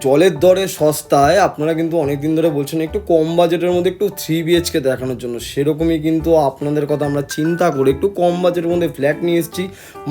জলের দরে সস্তায় আপনারা কিন্তু অনেক দিন ধরে বলছেন একটু কম বাজেটের মধ্যে একটু 3 BHK দেখানোর জন্য, সেরকমই কিন্তু আপনাদের কথা আমরা চিন্তা করে একটু কম বাজেটের মধ্যে ফ্ল্যাট নিয়ে এসেছি।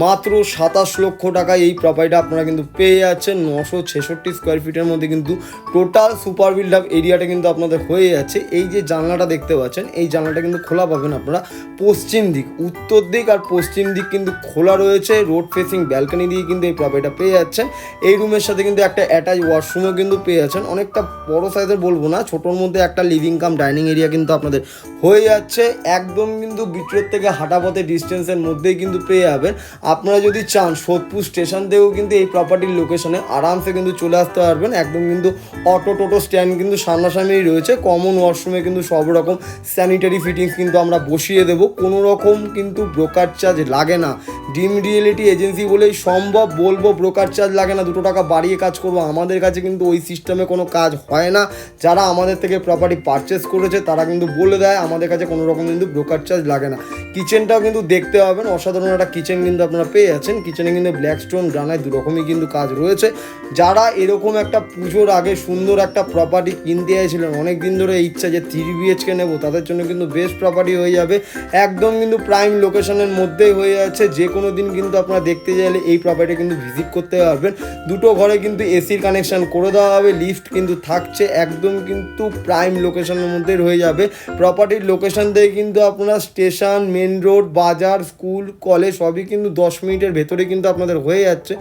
মাত্র 27 লক্ষ টাকায় এই প্রপার্টিটা আপনারা কিন্তু পেয়ে যাচ্ছেন। 966 স্কোয়ার ফিটের মধ্যে কিন্তু টোটাল সুপার বিল্ড আপ এরিয়াটা কিন্তু আপনাদের হয়ে যাচ্ছে। এই যে জানলাটা দেখতে পাচ্ছেন, এই জানলাটা কিন্তু খোলা পাবেন আপনারা পশ্চিম দিক, উত্তর দিক আর পশ্চিম দিক কিন্তু খোলা রয়েছে। রোড ফেসিং ব্যালকনি দিয়ে কিন্তু এই প্রপার্টিটা পেয়ে যাচ্ছেন। এই রুমের সাথে কিন্তু একটা অ্যাটাচ ওয়াশরুমও কিন্তু পেয়ে যাচ্ছেন। অনেকটা বড় সাইজের বলবো না, ছোটোর মধ্যে একটা লিভিং কাম ডাইনিং এরিয়া কিন্তু আপনাদের হয়ে যাচ্ছে। একদম কিন্তু বিটরোড থেকে হাঁটা পথে ডিস্টেন্সের মধ্যেই কিন্তু পেয়ে যাবেন। আপনারা যদি চান সোদপুর স্টেশন থেকেও কিন্তু এই প্রপার্টির লোকেশনে আরামসে কিন্তু চলে আসতে পারবেন। একদম কিন্তু অটো টোটো স্ট্যান্ড কিন্তু সামনাসামনি রয়েছে। কমন ওয়াশরুমে কিন্তু সব রকম স্যানিটারি ফিটিংস কিন্তু আমরা বসিয়ে দেবো। কোনো রকম কিন্তু ব্রোকার চার্জ লাগে না। ডিম রিয়েলিটি এজেন্সি বলেই সম্ভব বলবো, ব্রোকার চার্জ লাগে না। 2 টাকা বাড়িয়ে কাজ করবো, আমাদের কাছে কিন্তু ওই সিস্টেমে কোনো কাজ হয় না। যারা আমাদের থেকে প্রপার্টি পারচেস করেছে তারা কিন্তু বলে দেয় আমাদের কাছে কোনো রকম কিন্তু ব্রোকার চার্জ লাগে না। কিচেনটাও কিন্তু দেখতে পাবেন, অসাধারণ একটা কিচেন কিন্তু আপনারা পেয়ে যাচ্ছেন। কিচেনে কিন্তু ব্ল্যাক স্টোন গ্রানাইট দুরকমই কিন্তু কাজ রয়েছে। যারা এরকম একটা পুজোর আগে সুন্দর একটা প্রপার্টি কিনতে চাইছিলেন, অনেক দিন ধরে ইচ্ছা যে 3 BHK নেবো, তাদের জন্য কিন্তু বেস্ট প্রপার্টি হয়ে যাবে। একদম কিন্তু প্রাইম লোকেশনের মধ্যেই হয়ে যাচ্ছে। যে কোনো দিন কিন্তু আপনারা দেখতে চাইলে এই প্রপার্টি কিন্তু ভিজিট করতে পারবেন। 2 ঘরে কিন্তু এসির কানেকশন করে দেওয়া হবে, লিফট কিন্তু থাকছে। একদম কিন্তু প্রাইম লোকেশনের মধ্যে হয়ে যাবে। প্রপার্টির লোকেশন থেকে কিন্তু আপনারা স্টেশন, মেন রোড, বাজার, স্কুল, কলেজ সবই কিন্তু 10 মিনিটের ভেতরে কিন্তু আপনাদের হয়ে যাচ্ছে।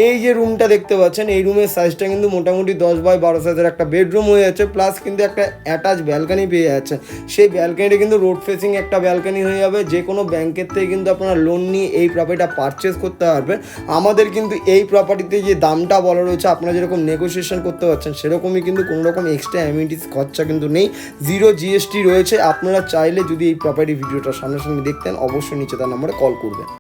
এই যে রুমটা দেখতে পাচ্ছেন, এই রুমের সাইজটা কিন্তু মোটামুটি 10x12 সাইজের একটা বেডরুম হয়ে যাচ্ছে, প্লাস কিন্তু একটা অ্যাটাচ ব্যালকানি পেয়ে যাচ্ছে। সেই ব্যালকানিটা কিন্তু রোড ফেসিং একটা ব্যালকানি হয়ে যাবে। যে কোনো ব্যাংকের থেকে কিন্তু আপনারা লোন নিয়ে এই প্রপার্টিটা পারচেস করতে পারবেন। আমাদের কিন্তু এই প্রপার্টিতে যে দামটা বলা রয়েছে, আপনারা যেরকম নেগোসিয়েশন করতে পারছেন সেরকমই কিন্তু কোনো রকম এক্সট্রা অ্যামিনিটিস খরচা কিন্তু নেই। 0 GST রয়েছে। আপনারা চাইলে যদি এই প্রপার্টি ভিডিওটা সামনাসামনি দেখতেন, অবশ্যই নিচে তার নম্বরে কল করবেন।